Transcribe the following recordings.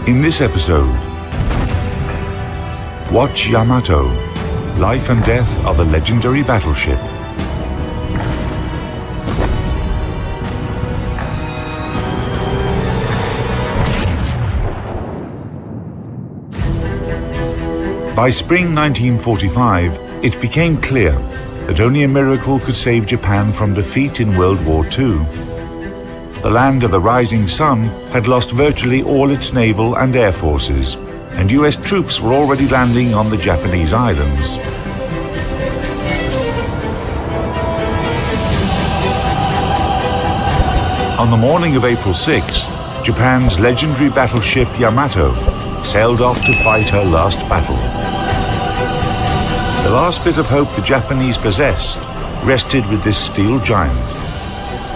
In this episode, watch Yamato, life and death of a legendary battleship. By spring 1945, it became clear that only a miracle could save Japan from defeat in World War II. The land of the rising sun had lost virtually all its naval and air forces, and US troops were already landing on the Japanese islands. On the morning of April 6, Japan's legendary battleship Yamato sailed off to fight her last battle. The last bit of hope the Japanese possessed rested with this steel giant,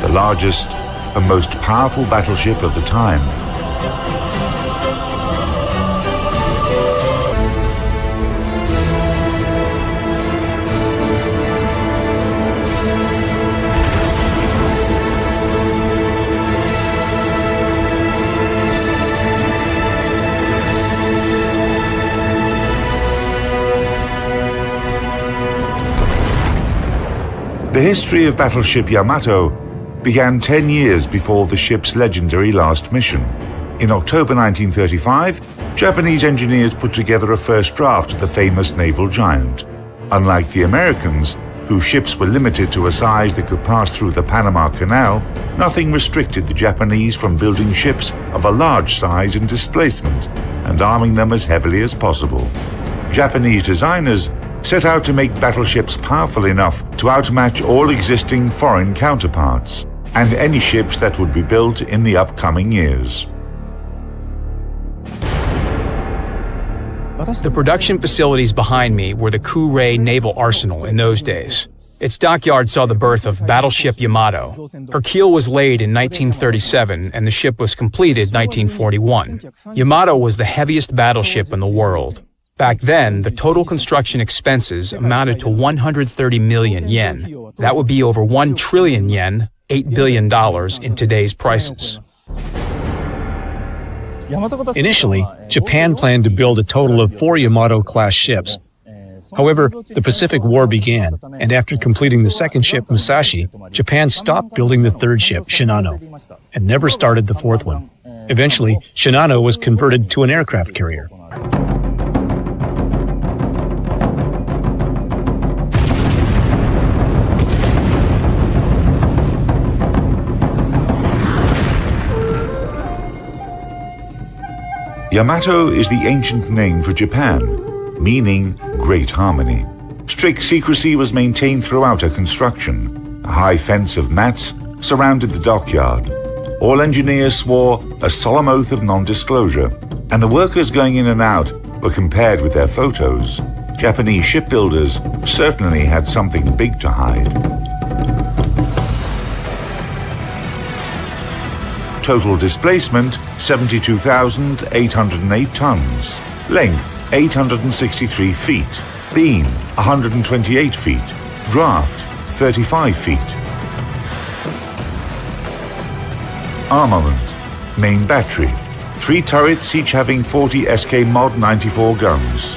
the largest and most powerful battleship of the time. The history of battleship Yamato began 10 years before the ship's legendary last mission. In October 1935, Japanese engineers put together a first draft of the famous naval giant. Unlike the Americans, whose ships were limited to a size that could pass through the Panama Canal, nothing restricted the Japanese from building ships of a large size and displacement and arming them as heavily as possible. Japanese designers set out to make battleships powerful enough to outmatch all existing foreign counterparts and any ships that would be built in the upcoming years. The production facilities behind me were the Kure Naval Arsenal in those days. Its dockyard saw the birth of battleship Yamato. Her keel was laid in 1937 and the ship was completed in 1941. Yamato was the heaviest battleship in the world. Back then, the total construction expenses amounted to 130 million yen. That would be over 1 trillion yen, $8 billion in today's prices. Initially, Japan planned to build a total of 4 Yamato-class ships. However, the Pacific War began, and after completing the second ship, Musashi, Japan stopped building the third ship, Shinano, and never started the fourth one. Eventually, Shinano was converted to an aircraft carrier. Yamato is the ancient name for Japan, meaning great harmony. Strict secrecy was maintained throughout her construction. A high fence of mats surrounded the dockyard. All engineers swore a solemn oath of non-disclosure, and the workers going in and out were compared with their photos. Japanese shipbuilders certainly had something big to hide. Total displacement, 72,808 tons. Length, 863 feet. Beam, 128 feet. Draft, 35 feet. Armament, main battery. 3 turrets, each having 40 SK Mod 94 guns.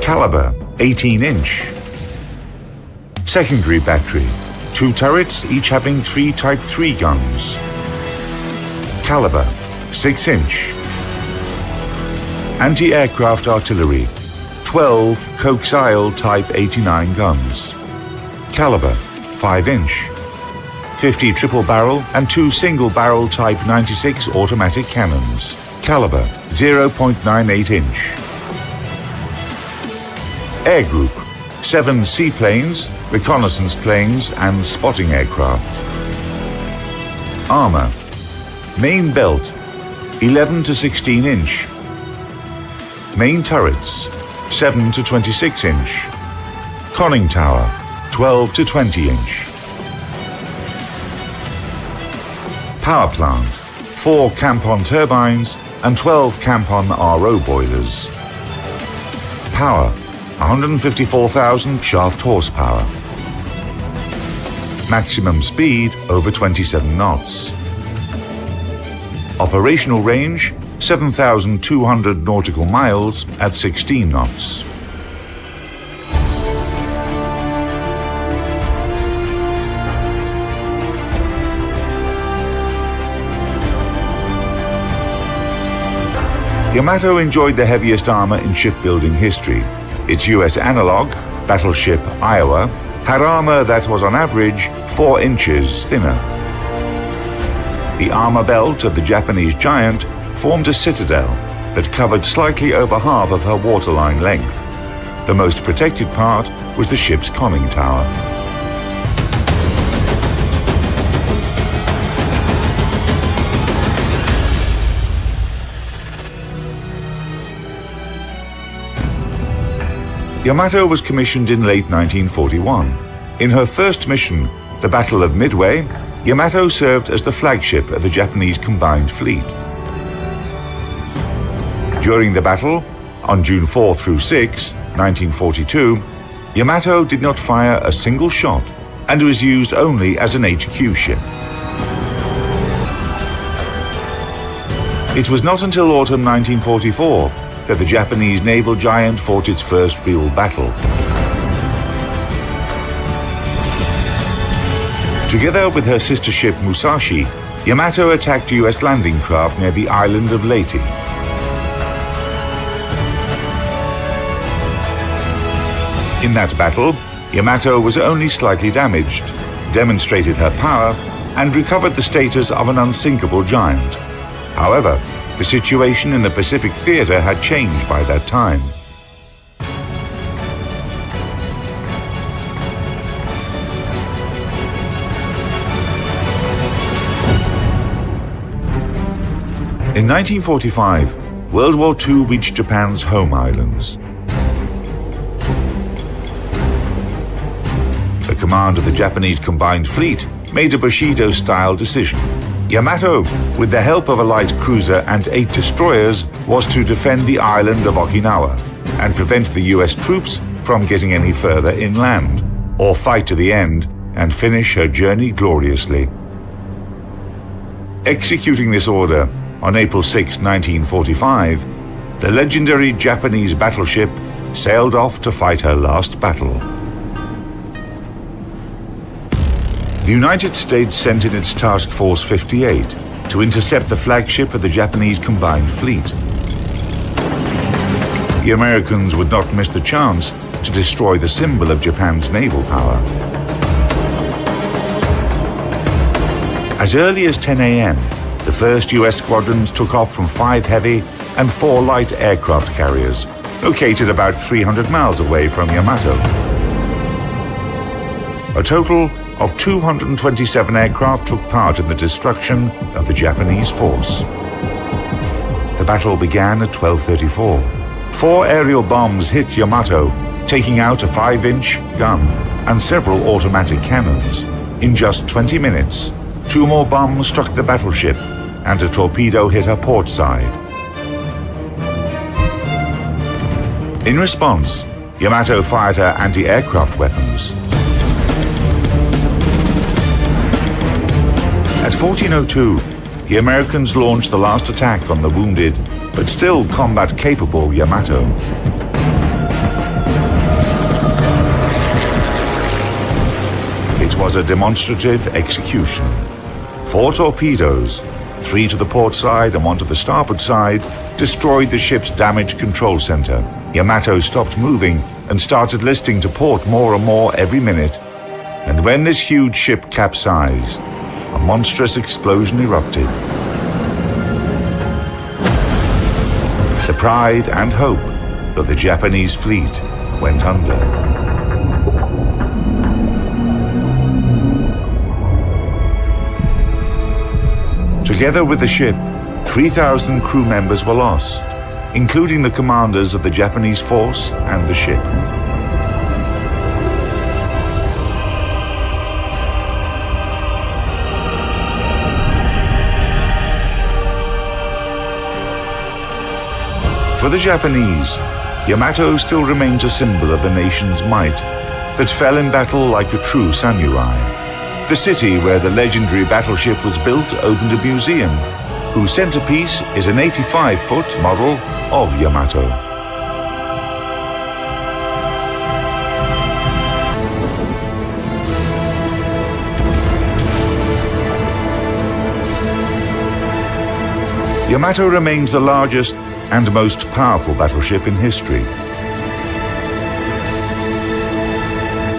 Caliber, 18-inch. Secondary battery. 2 turrets, each having 3 Type 3 guns. Caliber, 6-inch. Anti-aircraft artillery, 12 coaxial Type 89 guns. Caliber, 5-inch. 50 triple-barrel and 2 single-barrel Type 96 automatic cannons. Caliber, 0.98-inch. Air group, 7 seaplanes, reconnaissance planes, and spotting aircraft. Armor. Main belt, 11 to 16-inch. Main turrets, 7 to 26-inch. Conning tower, 12 to 20-inch. Power plant, 4 Campon turbines and 12 Campon RO boilers. Power, 154,000 shaft horsepower. Maximum speed over 27 knots. Operational range, 7,200 nautical miles at 16 knots. Yamato enjoyed the heaviest armor in shipbuilding history. Its US analog, battleship Iowa, had armor that was on average 4 inches thinner. The armor belt of the Japanese giant formed a citadel that covered slightly over half of her waterline length. The most protected part was the ship's conning tower. Yamato was commissioned in late 1941. In her first mission, the Battle of Midway, Yamato served as the flagship of the Japanese combined fleet. During the battle, on June 4 through 6, 1942, Yamato did not fire a single shot and was used only as an HQ ship. It was not until autumn 1944 that the Japanese naval giant fought its first real battle. Together with her sister ship Musashi, Yamato attacked US landing craft near the island of Leyte. In that battle, Yamato was only slightly damaged, demonstrated her power, and recovered the status of an unsinkable giant. However, the situation in the Pacific theater had changed by that time. In 1945, World War II reached Japan's home islands. The command of the Japanese combined fleet made a Bushido-style decision. Yamato, with the help of a light cruiser and 8 destroyers, was to defend the island of Okinawa and prevent the US troops from getting any further inland, or fight to the end and finish her journey gloriously. Executing this order, on April 6, 1945, the legendary Japanese battleship sailed off to fight her last battle. The United States sent in its Task Force 58 to intercept the flagship of the Japanese combined fleet. The Americans would not miss the chance to destroy the symbol of Japan's naval power. As early as 10 a.m., the first US squadrons took off from 5 heavy and 4 light aircraft carriers, located about 300 miles away from Yamato. A total of 227 aircraft took part in the destruction of the Japanese force. The battle began at 12:34. 4 aerial bombs hit Yamato, taking out a 5-inch gun and several automatic cannons. In just 20 minutes, 2 more bombs struck the battleship and a torpedo hit her port side. In response, Yamato fired her anti-aircraft weapons. At 14:02, the Americans launched the last attack on the wounded, but still combat-capable Yamato. It was a demonstrative execution. 4 torpedoes, 3 to the port side and 1 to the starboard side, destroyed the ship's damage control center. Yamato stopped moving and started listing to port more and more every minute. And when this huge ship capsized, a monstrous explosion erupted. The pride and hope of the Japanese fleet went under. Together with the ship, 3,000 crew members were lost, including the commanders of the Japanese force and the ship. For the Japanese, Yamato still remains a symbol of the nation's might that fell in battle like a true samurai. The city where the legendary battleship was built opened a museum, whose centerpiece is an 85-foot model of Yamato. Yamato remains the largest and most powerful battleship in history.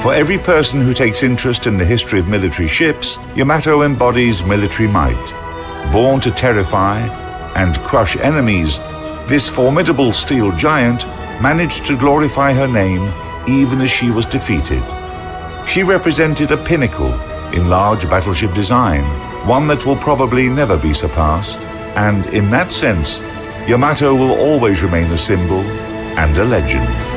For every person who takes interest in the history of military ships, Yamato embodies military might. Born to terrify and crush enemies, this formidable steel giant managed to glorify her name even as she was defeated. She represented a pinnacle in large battleship design, one that will probably never be surpassed, and in that sense, Yamato will always remain a symbol and a legend.